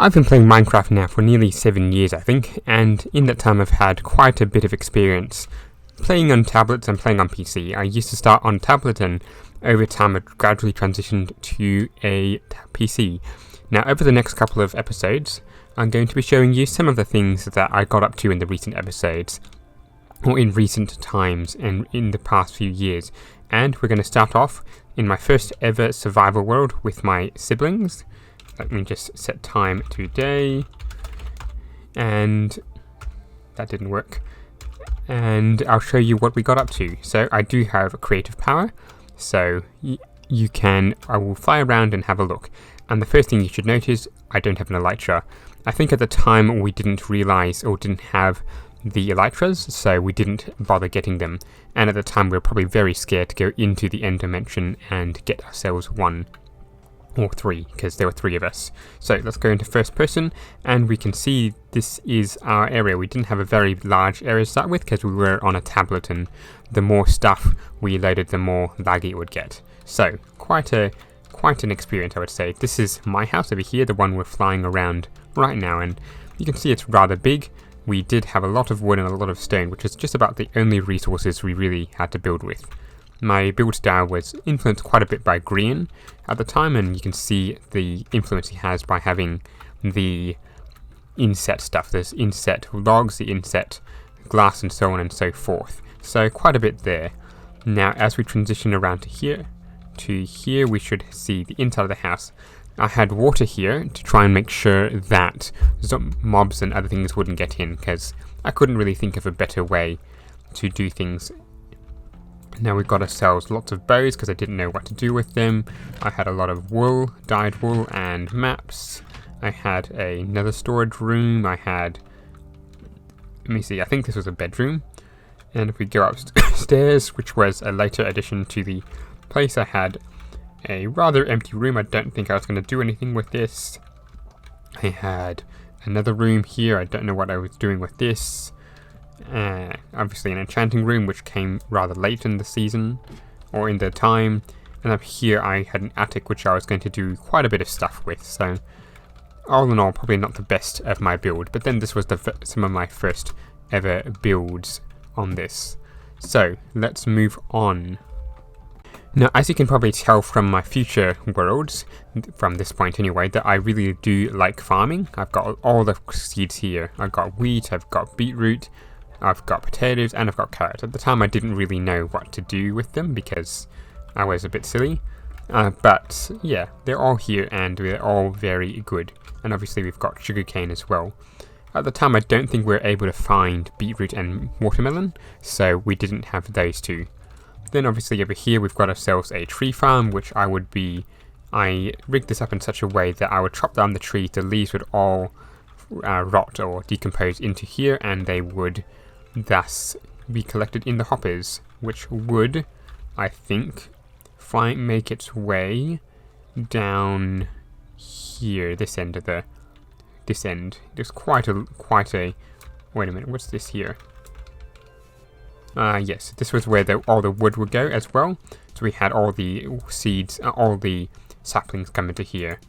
I've been playing Minecraft now for nearly 7 years, I think, and in that time I've had quite a bit of experience playing on tablets and playing on PC. I used to start on tablet, and over time I gradually transitioned to a PC. Now, over the next couple of episodes, I'm going to be showing you some of the things that I got up to in the recent episodes, or in recent times and in the past few years. And we're going to start off in my first ever survival world with my siblings. Let me just set time today, and that didn't work. And I'll show you what we got up to. So I do have creative power, so I will fly around and have a look. And the first thing you should notice, I don't have an elytra. I think at the time we didn't realize or didn't have the elytras, so we didn't bother getting them. And at the time we were probably very scared to go into the end dimension and get ourselves one or three, because there were three of us. So let's go into first person, and we can see this is our area. We didn't have a very large area to start with because we were on a tablet, and the more stuff we loaded, the more laggy it would get. So quite an experience, I would say. This is my house over here, the one we're flying around right now, and you can see it's rather big. We did have a lot of wood and a lot of stone, which is just about the only resources we really had to build with. My build style was influenced quite a bit by Grian at the time, and you can see the influence he has by having the inset stuff. There's inset logs, the inset glass, and so on and so forth. So quite a bit there. Now, as we transition around to here, we should see the inside of the house. I had water here to try and make sure that some mobs and other things wouldn't get in, because I couldn't really think of a better way to do things. Now we've got ourselves lots of bows because I didn't know what to do with them. I had a lot of wool, dyed wool, and maps. I had another storage room. Let me see, I think this was a bedroom. And if we go upstairs, which was a later addition to the place, I had a rather empty room. I don't think I was going to do anything with this. I had another room here. I don't know what I was doing with this. Obviously an enchanting room, which came rather late in the season, or in the time. And up here I had an attic, which I was going to do quite a bit of stuff with. So all in all, probably not the best of my build. But then this was some of my first ever builds on this. So let's move on. Now, as you can probably tell from my future worlds, from this point anyway, that I really do like farming. I've got all the seeds here. I've got wheat, I've got beetroot, I've got potatoes, and I've got carrots. At the time I didn't really know what to do with them because I was a bit silly. But yeah, they're all here and they're all very good. And obviously we've got sugarcane as well. At the time I don't think we were able to find beetroot and watermelon, so we didn't have those two. Then obviously over here we've got ourselves a tree farm, which I rigged this up in such a way that I would chop down the trees, the leaves would all rot or decompose into here, and they would thus be collected in the hoppers, which would, I think, make its way down here, this end. There's quite a wait a minute, what's this here? Yes, this was where all the wood would go as well. So we had all the seeds, all the saplings come into here.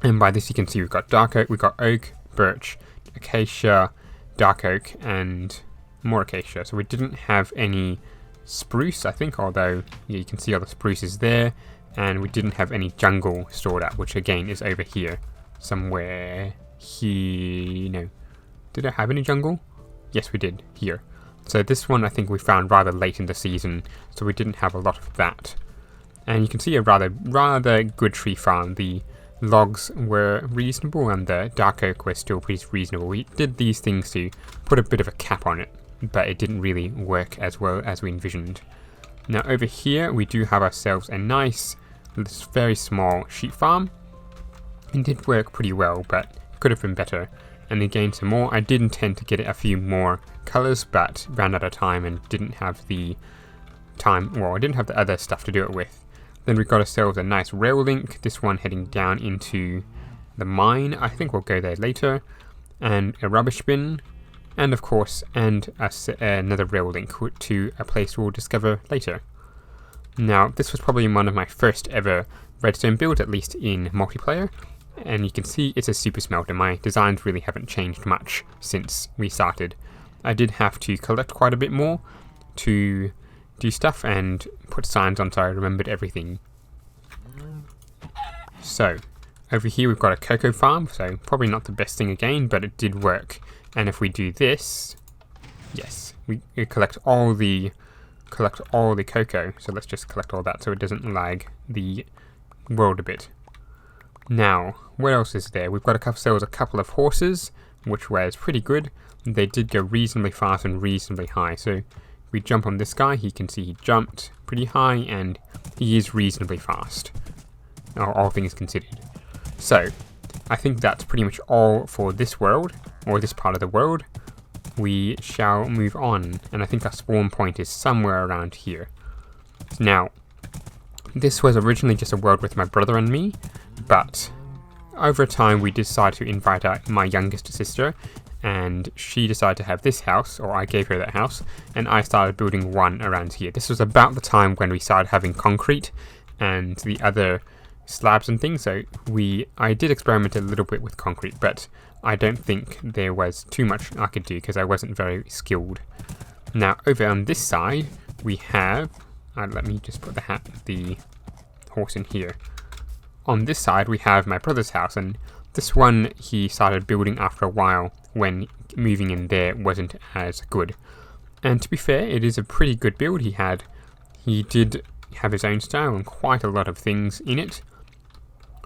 And by this you can see we've got dark oak, we've got oak, birch, acacia, dark oak, and more acacia. So we didn't have any spruce, I think, although yeah, you can see all the spruces there. And we didn't have any jungle stored up, which again is over here somewhere. No. Did I have any jungle? Yes, we did, here. So this one I think we found rather late in the season, so we didn't have a lot of that. And you can see a rather good tree farm. The logs were reasonable and the dark oak was still pretty reasonable. We did these things to put a bit of a cap on it, but it didn't really work as well as we envisioned. Now over here we do have ourselves a nice, very small sheep farm. It did work pretty well, but it could have been better. And again, some more. I did intend to get a few more colors, but ran out of time and didn't have the time. Well, I didn't have the other stuff to do it with. Then we got ourselves a nice rail link. This one heading down into the mine. I think we'll go there later. And a rubbish bin, and of course, another rail link to a place we'll discover later. Now, this was probably one of my first ever redstone builds, at least in multiplayer. and you can see it's a super smelter. My designs really haven't changed much since we started. I did have to collect quite a bit more to do stuff and put signs on so I remembered everything. So, over here we've got a cocoa farm, so probably not the best thing again, but it did work. And if we do this, yes, we collect all the cocoa. So let's just collect all that so it doesn't lag the world a bit. Now, what else is there? We've got ourselves a couple of horses, which wears pretty good. They did go reasonably fast and reasonably high. So if we jump on this guy, you can see he jumped pretty high and he is reasonably fast, all things considered. So I think that's pretty much all for this world, or this part of the world. We shall move on, and I think our spawn point is somewhere around here. Now, this was originally just a world with my brother and me, but over time we decided to invite my youngest sister, and she decided to have this house, or I gave her that house, and I started building one around here. This was about the time when we started having concrete and the other slabs and things, so I did experiment a little bit with concrete, but I don't think there was too much I could do because I wasn't very skilled. Now over on this side we have, let me just put the horse in here. On this side we have my brother's house, and this one he started building after a while when moving in there wasn't as good. And to be fair, it is a pretty good build he had. He did have his own style and quite a lot of things in it,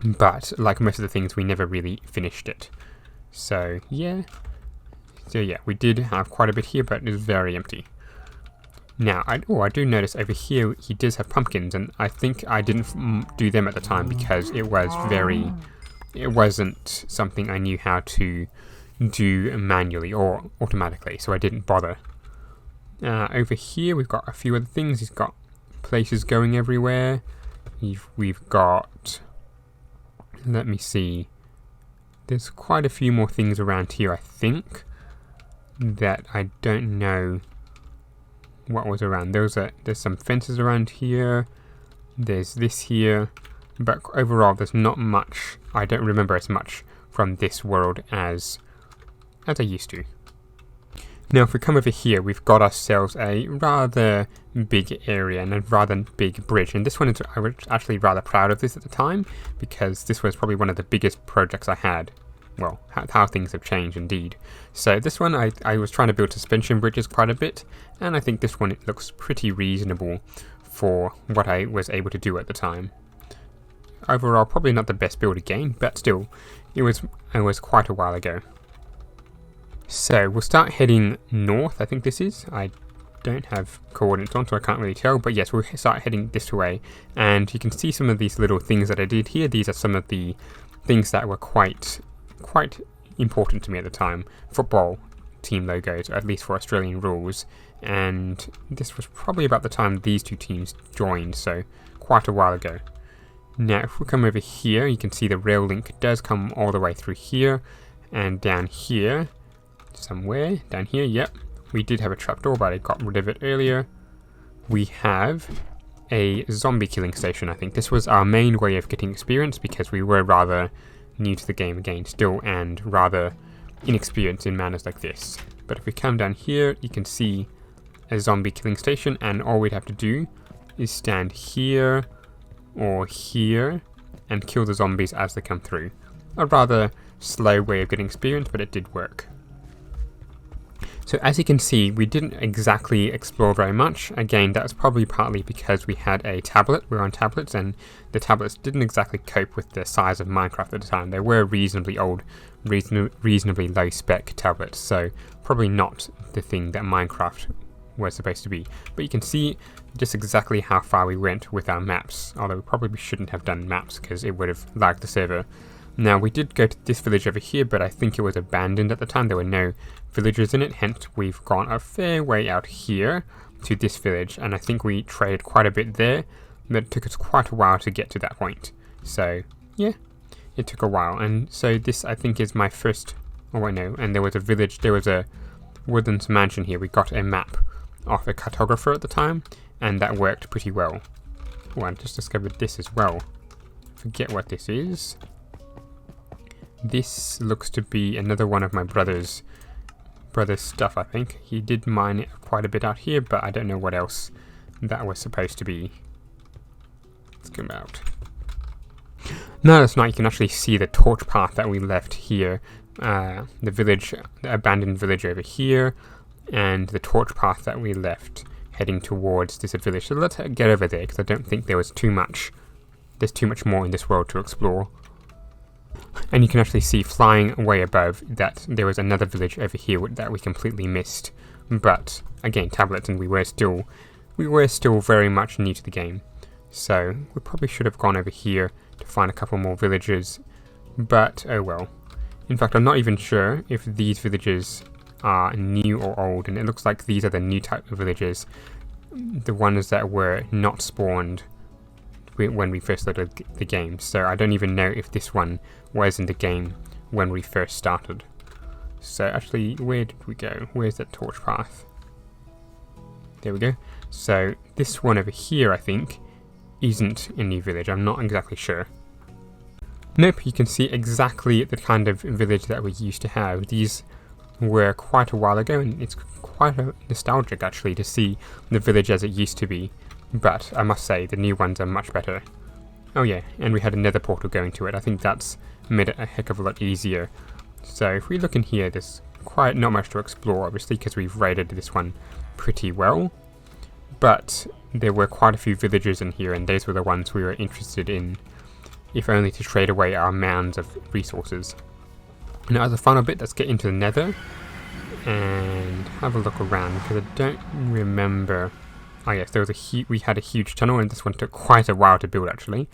but like most of the things we never really finished it. So yeah, we did have quite a bit here, but it was very empty. Now, I do notice over here he does have pumpkins, and I think I didn't do them at the time because it wasn't something I knew how to do manually or automatically, so I didn't bother. Over here we've got a few other things. He's got places going everywhere. We've got, let me see, there's quite a few more things around here I think that I don't know what was around. There's some fences around here, there's this here, but overall there's not much. I don't remember as much from this world as I used to. Now if we come over here, we've got ourselves a rather big area and a rather big bridge, and this one I was actually rather proud of this at the time because this was probably one of the biggest projects I had. Well, how things have changed indeed. So this one I was trying to build suspension bridges quite a bit, and I think this one it looks pretty reasonable for what I was able to do at the time. Overall probably not the best build again, but still it was quite a while ago. So we'll start heading north, I think this is. I don't have coordinates on, so I can't really tell, but yes, we'll start heading this way, and you can see some of these little things that I did here. These are some of the things that were quite important to me at the time. Football team logos, at least for Australian rules, and this was probably about the time these two teams joined, so quite a while ago. Now if we come over here, you can see the rail link does come all the way through here, and down here, somewhere down here, yep, we did have a trapdoor, but I got rid of it earlier. We have a zombie killing station. I think this was our main way of getting experience because we were rather new to the game again still, and rather inexperienced in manners like this. But if we come down here, you can see a zombie killing station, and all we'd have to do is stand here or here and kill the zombies as they come through. A rather slow way of getting experience, but it did work. So as you can see, we didn't exactly explore very much. Again, that's probably partly because we had a tablet. We were on tablets, and the tablets didn't exactly cope with the size of Minecraft at the time. They were reasonably old, reasonably low spec tablets, so probably not the thing that Minecraft was supposed to be. But you can see just exactly how far we went with our maps, although we probably shouldn't have done maps because it would have lagged the server. Now we did go to this village over here, but I think it was abandoned at the time. There were no villagers in it, hence we've gone a fair way out here to this village, and I think we traded quite a bit there, but it took us quite a while to get to that point. So yeah, it took a while, and so this I think is my first, oh I know, and there was a village, there was a woodlands mansion here. We got a map off a cartographer at the time, and that worked pretty well. Oh, I just discovered this as well. Forget what this is. This looks to be another one of my brother's stuff, I think. He did mine it quite a bit out here, but I don't know what else that was supposed to be. Let's go out. No, that's not. You can actually see the torch path that we left here. The village, the abandoned village over here, and the torch path that we left heading towards this village. So let's get over there, because I don't think there's too much more in this world to explore. And you can actually see flying way above that there was another village over here that we completely missed. But again, tablets, and we were still very much new to the game. So we probably should have gone over here to find a couple more villages, but oh well. In fact, I'm not even sure if these villages are new or old, and it looks like these are the new type of villages, the ones that were not spawned when we first started the game. So I don't even know if this one was in the game when we first started. So actually, where did we go? Where's that torch path? There we go. So this one over here, I think, isn't a new village. I'm not exactly sure. Nope, you can see exactly the kind of village that we used to have. These were quite a while ago, and it's quite nostalgic actually to see the village as it used to be. But I must say, the new ones are much better. Oh yeah, and we had another portal going to it. I think that's made it a heck of a lot easier. So if we look in here, there's quite not much to explore, obviously, because we've raided this one pretty well. But there were quite a few villages in here, and those were the ones we were interested in, if only to trade away our mounds of resources. Now, as a final bit, let's get into the Nether and have a look around, because I don't remember. Oh yes, there was we had a huge tunnel, and this one took quite a while to build actually.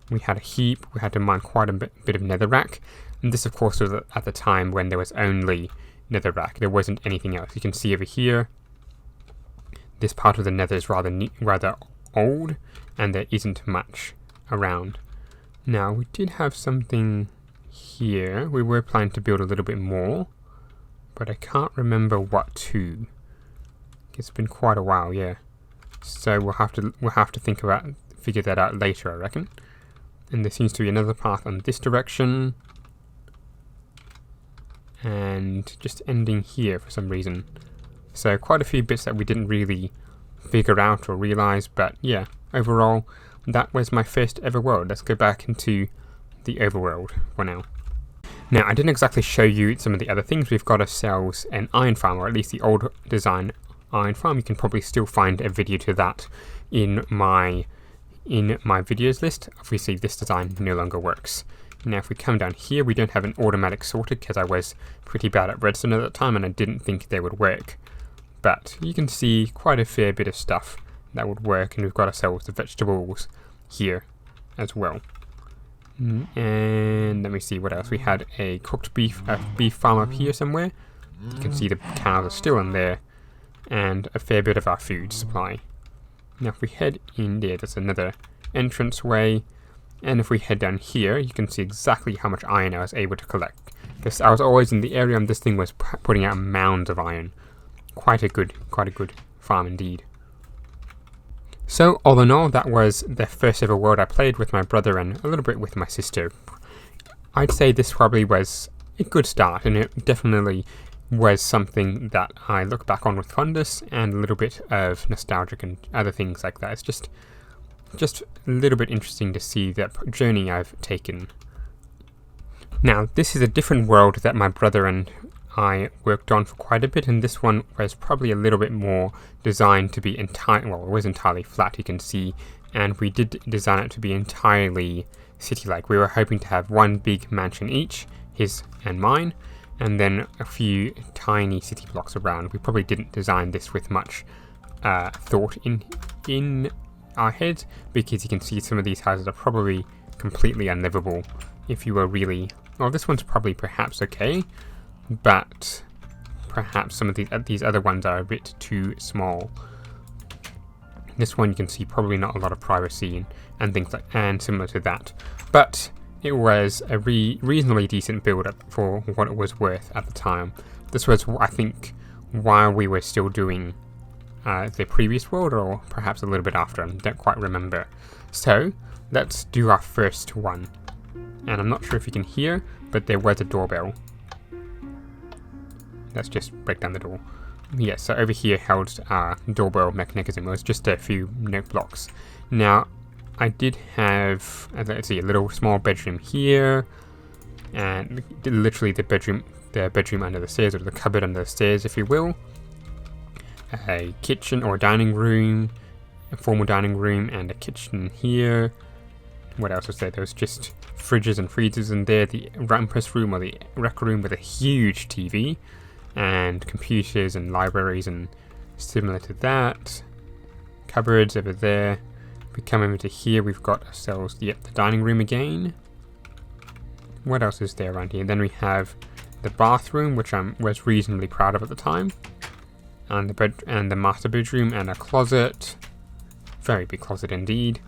We had a heap, we had to mine quite a bit of netherrack, and this of course was at the time when there was only netherrack. There wasn't anything else. You can see over here, this part of the nether is rather old, and there isn't much around. Now, we did have something here. We were planning to build a little bit more, but I can't remember what to. It's been quite a while, yeah. So we'll have to figure that out later, I reckon. And there seems to be another path on this direction, and just ending here for some reason. So quite a few bits that we didn't really figure out or realize, but yeah, overall, that was my first ever world. Let's go back into the overworld for now. Now, I didn't exactly show you some of the other things. We've got ourselves an iron farm, or at least the old design iron farm. You can probably still find a video to that in my videos list. Obviously, this design no longer works. Now, if we come down here, we don't have an automatic sorted, because I was pretty bad at redstone at that time, and I didn't think they would work. But you can see quite a fair bit of stuff that would work, and we've got ourselves the vegetables here as well. And let me see what else. We had a cooked beef farm up here somewhere. You can see the cows are still in there, and a fair bit of our food supply. Now if we head in there, there's another entrance way, and if we head down here, you can see exactly how much iron I was able to collect, because I was always in the area, and this thing was putting out mounds of iron. Quite a good farm indeed. So all in all, that was the first ever world I played with my brother and a little bit with my sister. I'd say this probably was a good start, and it definitely was something that I look back on with fondness and a little bit of nostalgic and other things like that. It's just a little bit interesting to see that journey I've taken. Now, this is a different world that my brother and I worked on for quite a bit, and this one was probably a little bit more designed to be well, it was entirely flat, you can see, and we did design it to be entirely city-like. We were hoping to have one big mansion each, his and mine, and then a few tiny city blocks around. We probably didn't design this with much thought in our heads, because you can see some of these houses are probably completely unlivable if you were really... Well, this one's probably perhaps okay, but perhaps some of these other ones are a bit too small. This one you can see probably not a lot of privacy and things like, and similar to that, but it was a reasonably decent build-up for what it was worth at the time. This was, I think, while we were still doing the previous world, or perhaps a little bit after, I don't quite remember. So let's do our first one. And I'm not sure if you can hear, but there was a doorbell. Let's just break down the door. Yeah, so over here held our doorbell mechanism. It was just a few note blocks. Now, I did have, let's see, a little small bedroom here, and literally the bedroom under the stairs, or the cupboard under the stairs, if you will. A kitchen or dining room, a formal dining room, and a kitchen here. What else was there? There was just fridges and freezers in there. The rumpus room, or the rec room, with a huge TV, and computers and libraries and similar to that. Cupboards over there. If we come over to here, we've got ourselves, the dining room again. What else is there around here? Then we have the bathroom, which I was reasonably proud of at the time, and the master bedroom, and a closet. Very big closet indeed.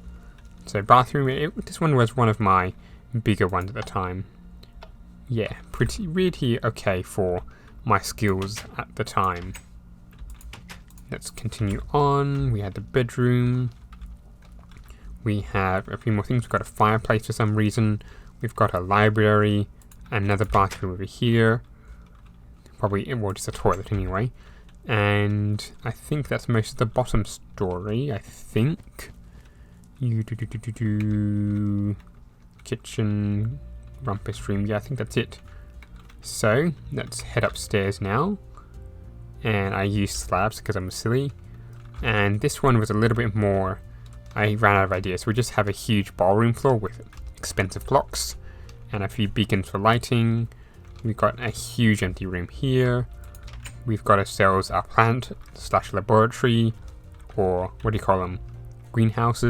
So bathroom, this one was one of my bigger ones at the time. Yeah, really okay for my skills at the time. Let's continue on. We had the bedroom. We have a few more things. We've got a fireplace for some reason. We've got a library, another bathroom over here. Probably, well, just a toilet anyway. And I think that's most of the bottom story, I think. Kitchen, rumpus room. Yeah, I think that's it. So, let's head upstairs now. And I used slabs because I'm silly. And this one was a little bit more, I ran out of ideas. So we just have a huge ballroom floor with expensive clocks and a few beacons for lighting. We've got a huge empty room here. We've got ourselves our plant / laboratory, or what do you call them? Greenhouse.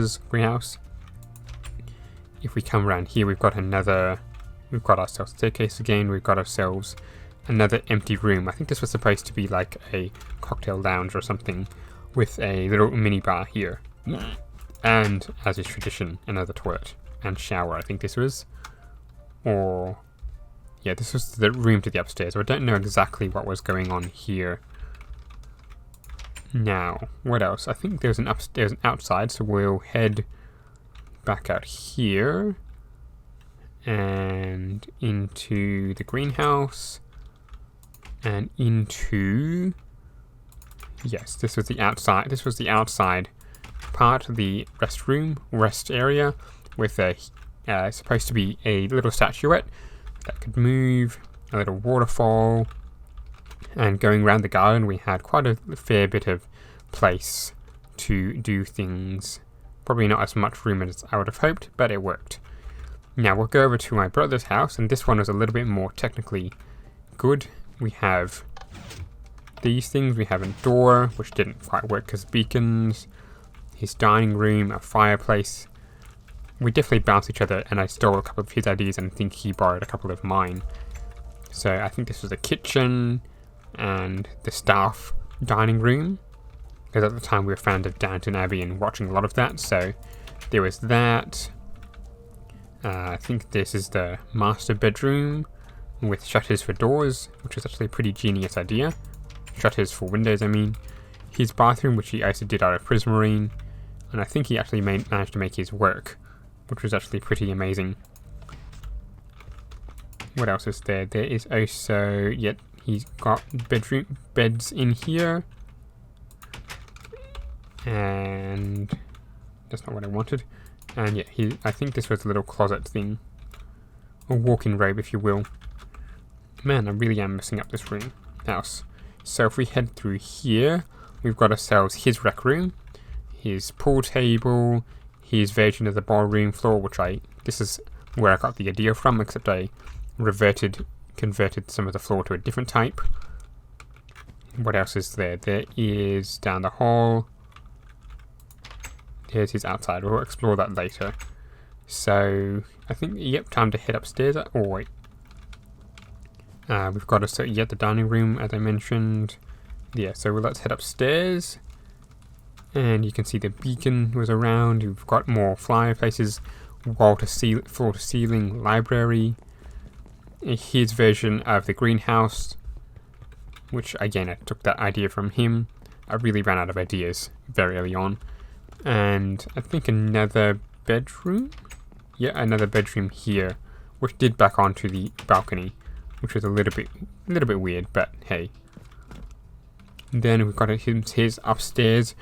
If we come around here, we've got ourselves a staircase again. We've got ourselves another empty room. I think this was supposed to be like a cocktail lounge or something, with a little mini bar here. And, as is tradition, another toilet and shower, I think this was. Or, yeah, this was the room to the upstairs. So I don't know exactly what was going on here. Now, what else? I think there's an outside, so we'll head back out here and into the greenhouse and into, yes, this was the outside. This was the outside part of the rest area, with a supposed to be a little statuette that could move, a little waterfall, and going around the garden we had quite a fair bit of place to do things. Probably not as much room as I would have hoped, but it worked. Now we'll go over to my brother's house, and this one is a little bit more technically good. We have these things. We have a door, which didn't quite work because of beacons. His dining room, a fireplace. We definitely bounced each other, and I stole a couple of his ideas, and I think he borrowed a couple of mine. So I think this was a kitchen and the staff dining room, because at the time we were fans of Downton Abbey and watching a lot of that, so there was that. I think this is the master bedroom with shutters for doors, which was actually a pretty genius idea. Shutters for windows, I mean. His bathroom, which he also did out of prismarine, and I think he actually managed to make his work, which was actually pretty amazing. What else is there? There is also, yet he's got beds in here, and that's not what I wanted. And yeah, I think this was a little closet thing, a walk-in robe, if you will. Man, I really am messing up this house. So if we head through here, we've got ourselves his rec room, his pool table, his version of the ballroom floor, which this is where I got the idea from, except I converted some of the floor to a different type. What else is there? There is down the hall. Here's his outside. We'll explore that later. So I think, yep, time to head upstairs. Oh wait, we've got the dining room, as I mentioned. Yeah, so let's head upstairs. And you can see the beacon was around. We've got more fireplaces, floor to ceiling library. His version of the greenhouse, which again I took that idea from him. I really ran out of ideas very early on. And I think another bedroom. Yeah, another bedroom here which did back onto the balcony, which was a little bit weird, but hey. Then we've got his upstairs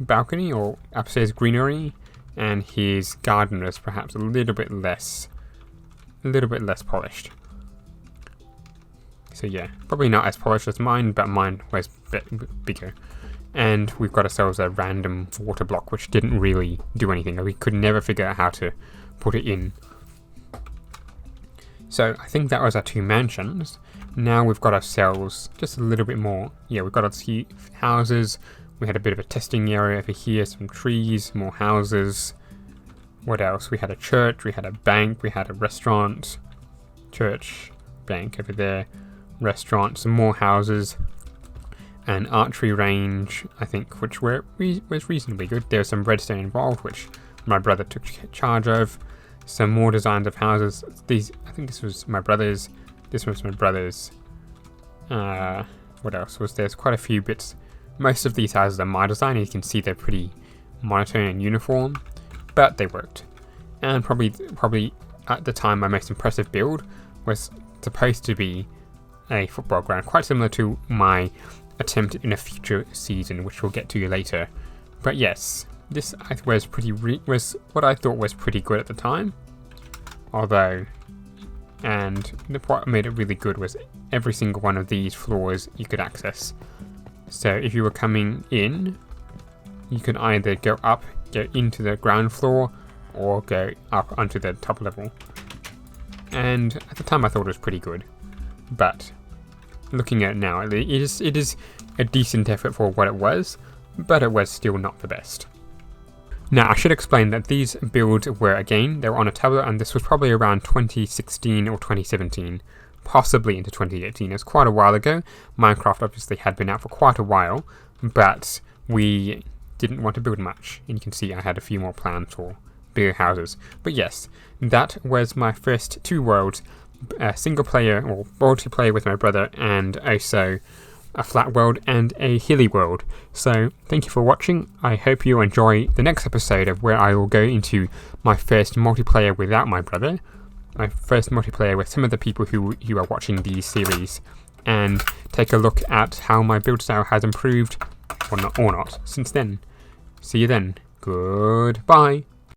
balcony, or upstairs greenery, and his garden is perhaps a little bit less polished. So yeah, probably not as polished as mine, but mine was a bit bigger. And we've got ourselves a random water block, which didn't really do anything. We could never figure out how to put it in. So I think that was our 2 mansions. Now we've got ourselves just a little bit more. Yeah, we've got a few houses. We had a bit of a testing area over here, some trees, more houses. What else? We had a church, we had a bank, we had a restaurant. Church, bank over there, restaurant, some more houses. An archery range, I think, which was reasonably good. There was some redstone involved, which my brother took charge of. Some more designs of houses. I think this was my brother's. This was my brother's. What else was there? There's quite a few bits. Most of these houses are my design. You can see they're pretty monotone and uniform, but they worked. And probably at the time, my most impressive build was supposed to be a football ground, quite similar to my attempt in a future season, which we'll get to later. But yes, this was was what I thought was pretty good at the time. Although, and what made it really good was every single one of these floors you could access. So if you were coming in, you could either go into the ground floor, or go up onto the top level. And at the time I thought it was pretty good, but looking at it now, it is a decent effort for what it was, but it was still not the best. Now I should explain that these builds were, they were on a tablet, and this was probably around 2016 or 2017, possibly into 2018. It's quite a while ago. Minecraft obviously had been out for quite a while, but we didn't want to build much, and you can see I had a few more plans for bigger houses. But yes, that was my first 2 worlds, single player or multiplayer with my brother, and also a flat world and a hilly world. So thank you for watching. I hope you enjoy the next episode, of where I will go into my first multiplayer without my brother, my first multiplayer with some of the people who are watching these series, and take a look at how my build style has improved or not since then. See you then. Goodbye.